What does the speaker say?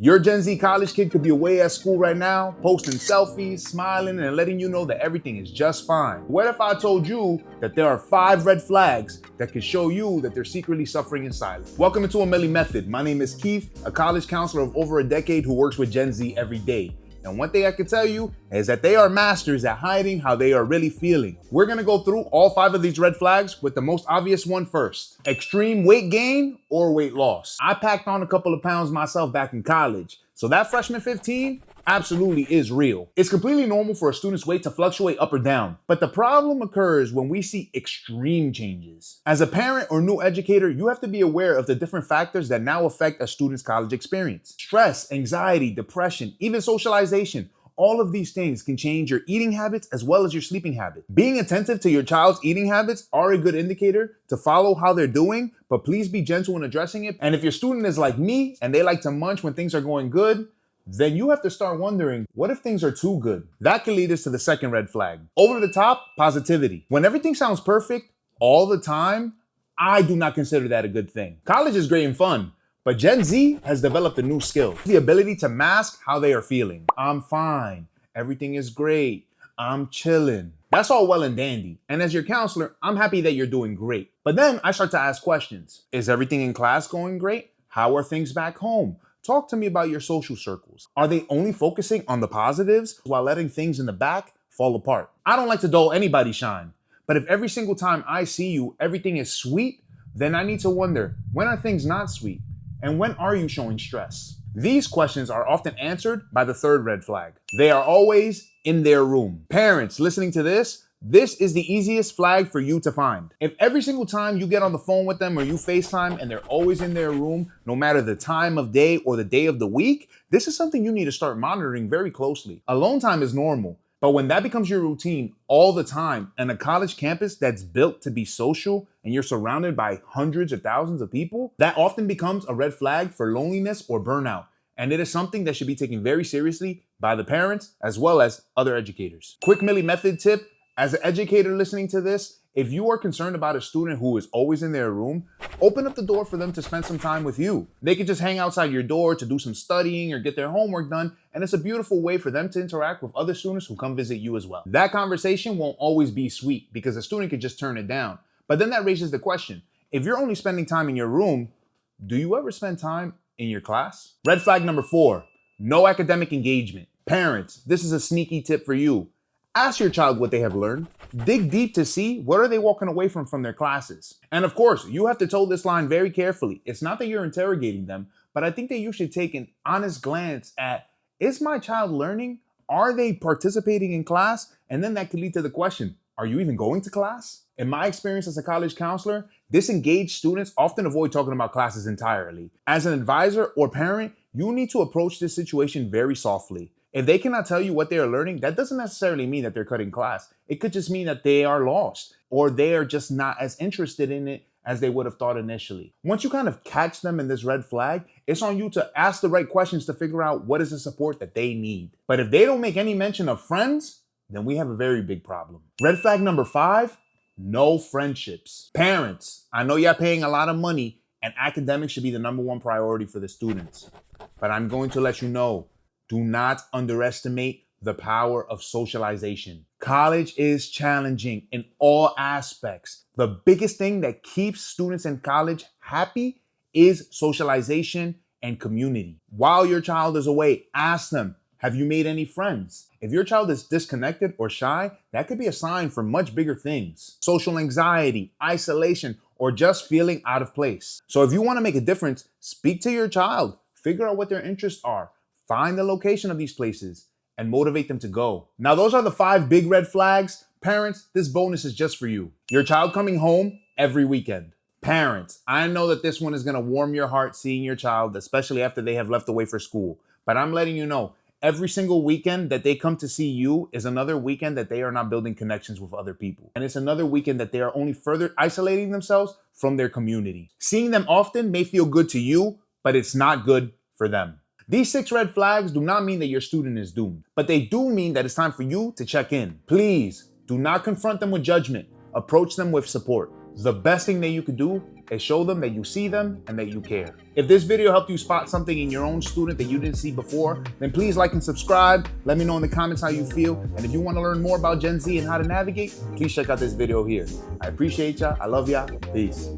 Your Gen Z college kid could be away at school right now, posting selfies, smiling, and letting you know that everything is just fine. What if I told you that there are 5 red flags that could show you that they're secretly suffering in silence? Welcome to A Milli Method. My name is Keith, a college counselor of over a decade who works with Gen Z every day. And one thing I can tell you is that they are masters at hiding how they are really feeling. We're gonna go through all 5 of these red flags with the most obvious one first. Extreme weight gain or weight loss. I packed on a couple of pounds myself back in college. So that freshman 15 absolutely is real. It's completely normal for a student's weight to fluctuate up or down, but the problem occurs when we see extreme changes. As a parent or new educator, you have to be aware of the different factors that now affect a student's college experience. Stress, anxiety, depression, even socialization. All of these things can change your eating habits as well as your sleeping habits. Being attentive to your child's eating habits are a good indicator to follow how they're doing, but please be gentle in addressing it. And if your student is like me and they like to munch when things are going good, then you have to start wondering, what if things are too good? That can lead us to the second red flag. Over the top positivity. When everything sounds perfect all the time, I do not consider that a good thing. College is great and fun, but Gen Z has developed a new skill, the ability to mask how they are feeling. I'm fine. Everything is great. I'm chilling. That's all well and dandy. And as your counselor, I'm happy that you're doing great. But then I start to ask questions. Is everything in class going great? How are things back home? Talk to me about your social circles. Are they only focusing on the positives while letting things in the back fall apart? I don't like to dull anybody's shine, but if every single time I see you, everything is sweet, then I need to wonder, when are things not sweet? And when are you showing stress? These questions are often answered by the third red flag. They are always in their room. Parents listening to this is the easiest flag for you to find. If every single time you get on the phone with them or you FaceTime and they're always in their room, no matter the time of day or the day of the week, this is something you need to start monitoring very closely. Alone time is normal, but when that becomes your routine all the time and a college campus that's built to be social and you're surrounded by hundreds or thousands of people, that often becomes a red flag for loneliness or burnout. And it is something that should be taken very seriously by the parents as well as other educators. Quick Milli Method tip. As an educator listening to this, if you are concerned about a student who is always in their room, open up the door for them to spend some time with you. They could just hang outside your door to do some studying or get their homework done, and it's a beautiful way for them to interact with other students who come visit you as well. That conversation won't always be sweet because a student could just turn it down. But then that raises the question, if you're only spending time in your room, do you ever spend time in your class? Red flag number 4, no academic engagement. Parents, this is a sneaky tip for you. Ask your child what they have learned. Dig deep to see what are they walking away from their classes. And of course, you have to toe this line very carefully. It's not that you're interrogating them, but I think that you should take an honest glance at, is my child learning? Are they participating in class? And then that could lead to the question, are you even going to class? In my experience as a college counselor, disengaged students often avoid talking about classes entirely. As an advisor or parent, you need to approach this situation very softly. If they cannot tell you what they are learning, that doesn't necessarily mean that they're cutting class. It could just mean that they are lost or they are just not as interested in it as they would have thought initially. Once you kind of catch them in this red flag, it's on you to ask the right questions to figure out what is the support that they need. But if they don't make any mention of friends, then we have a very big problem. Red flag number 5, no friendships. Parents, I know you're paying a lot of money and academics should be the number 1 priority for the students. But I'm going to let you know, do not underestimate the power of socialization. College is challenging in all aspects. The biggest thing that keeps students in college happy is socialization and community. While your child is away, ask them, have you made any friends? If your child is disconnected or shy, that could be a sign for much bigger things. Social anxiety, isolation, or just feeling out of place. So if you want to make a difference, speak to your child, figure out what their interests are, find the location of these places, and motivate them to go. Now, those are the 5 big red flags. Parents, this bonus is just for you. Your child coming home every weekend. Parents, I know that this one is gonna warm your heart seeing your child, especially after they have left away for school. But I'm letting you know, every single weekend that they come to see you is another weekend that they are not building connections with other people. And it's another weekend that they are only further isolating themselves from their community. Seeing them often may feel good to you, but it's not good for them. These 6 red flags do not mean that your student is doomed, but they do mean that it's time for you to check in. Please do not confront them with judgment. Approach them with support. The best thing that you could do is show them that you see them and that you care. If this video helped you spot something in your own student that you didn't see before, then please like and subscribe. Let me know in the comments how you feel. And if you want to learn more about Gen Z and how to navigate, please check out this video here. I appreciate y'all. I love y'all. Peace.